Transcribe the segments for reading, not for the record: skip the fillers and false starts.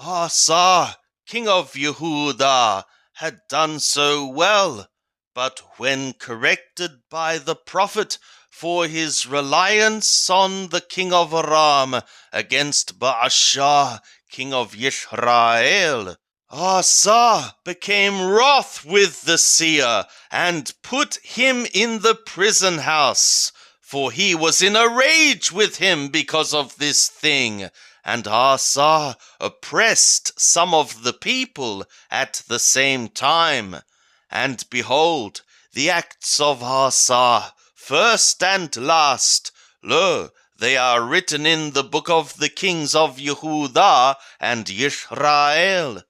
Asa, king of Yehuda, had done so well, but when corrected by the prophet for his reliance on the king of Aram against Baasha, king of Yisrael, Asa became wroth with the seer and put him in the prison house, for he was in a rage with him because of this thing. And Asa oppressed some of the people at the same time. And behold, the acts of Asa, first and last, lo, they are written in the book of the kings of Yehuda and Yisrael.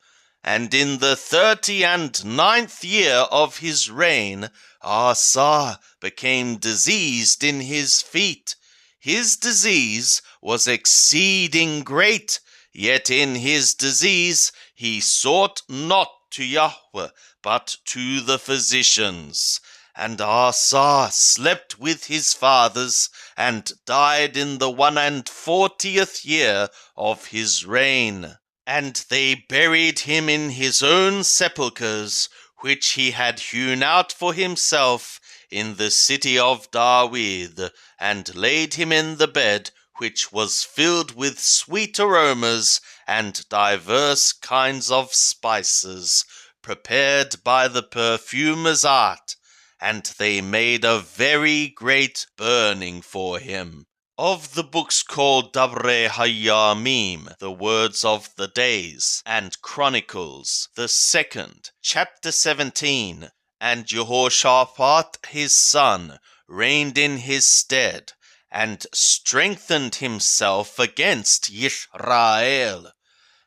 And in the 39th year of his reign, Asa became diseased in his feet. His disease was exceeding great, yet in his disease he sought not to Yahweh, but to the physicians. And Asa slept with his fathers, and died in the 41st year of his reign. And they buried him in his own sepulchres, which he had hewn out for himself in the city of David, and laid him in the bed which was filled with sweet aromas and diverse kinds of spices, prepared by the perfumer's art, and they made a very great burning for him. Of the books called Dabre Hayamim, the words of the days, and Chronicles, the 2nd, chapter 17, and Jehoshaphat his son reigned in his stead, and strengthened himself against Yisrael.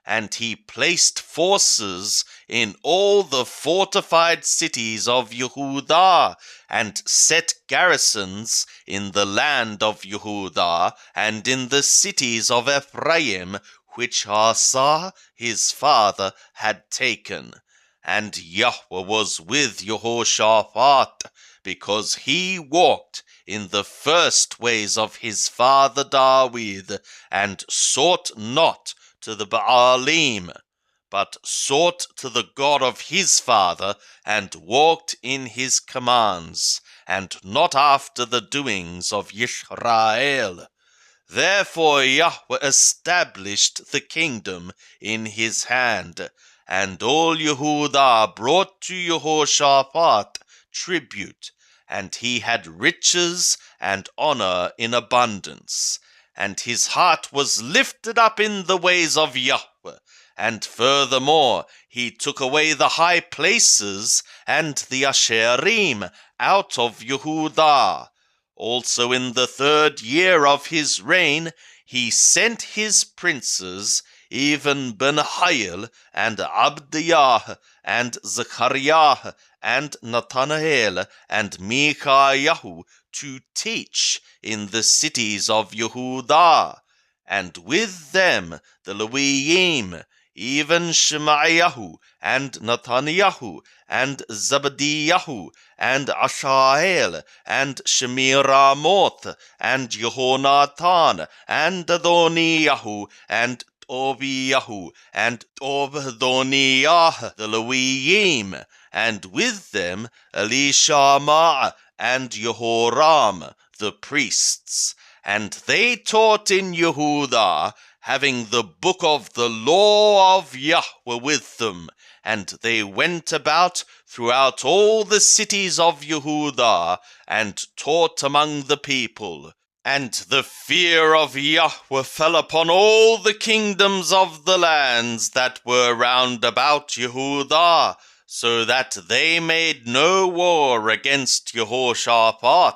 And he placed forces in all the fortified cities of Yehuda, and set garrisons in the land of Yehuda, and in the cities of Ephraim, which Asa his father had taken. And Yahweh was with Jehoshaphat, because he walked in the first ways of his father David, and sought not to the Baalim, but sought to the God of his father, and walked in his commands, and not after the doings of Yisrael. Therefore Yahweh established the kingdom in his hand, and all Yehuda brought to Jehoshaphat tribute, and he had riches and honor in abundance. And his heart was lifted up in the ways of Yahweh. And furthermore, he took away the high places and the Asherim out of Yehuda. Also in the 3rd year of his reign, he sent his princes, even Benhail, and Abdiah, and Zechariah, and Nathanael, and Micaiah, to teach in the cities of Yehuda, and with them the Leviim, even Shemaiah, and Nathaniah, and Zebediah, and Ashael, and Shemiramoth, and Jehonatan, and Adoniah, and Tobiah, and Obadoniah, the Leviim, and with them Elishama, and Jehoram, the priests. And they taught in Yehuda, having the book of the law of Yahweh with them. And they went about throughout all the cities of Yehuda, and taught among the people. And the fear of Yahweh fell upon all the kingdoms of the lands that were round about Yehuda, so that they made no war against Jehoshaphat.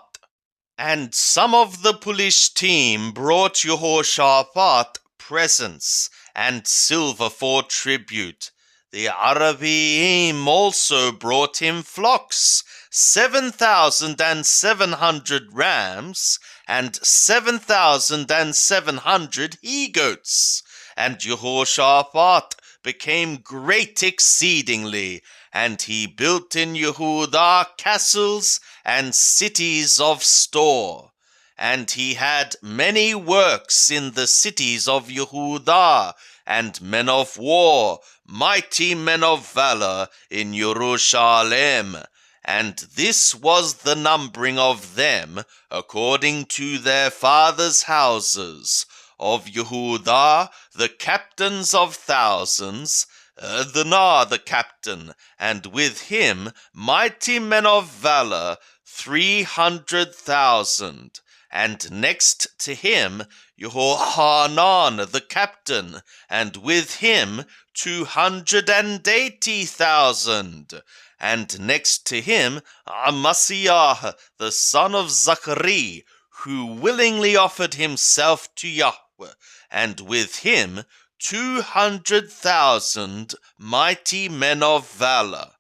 And some of the Pelishtim brought Jehoshaphat presents and silver for tribute. The Arabim also brought him flocks, 7,700 rams, and 7,700 he-goats. And Jehoshaphat became great exceedingly, and he built in Yehuda castles and cities of store. And he had many works in the cities of Yehuda, and men of war, mighty men of valor in Jerusalem. And this was the numbering of them according to their fathers' houses. Of Yehudah, the captains of thousands, Adnah the captain, and with him mighty men of valor, 300,000. And next to him Jehohanan the captain, and with him 280,000. And next to him Amasiah the son of Zachari, who willingly offered himself to Yahweh, and with him 200,000 mighty men of valor.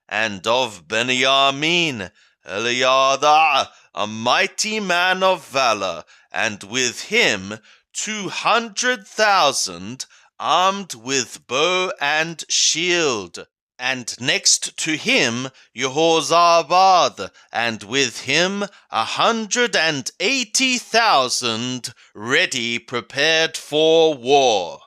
And of Benjamin, Eliada, a mighty man of valor, and with him 200,000 armed with bow and shield. And next to him Jehozabad, and with him 180,000 ready prepared for war.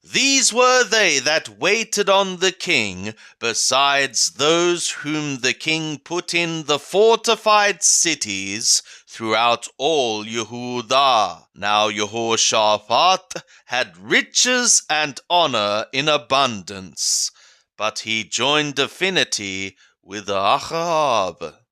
These were they that waited on the king, besides those whom the king put in the fortified cities throughout all Yehudah. Now Jehoshaphat had riches and honor in abundance, but he joined affinity with Ahab.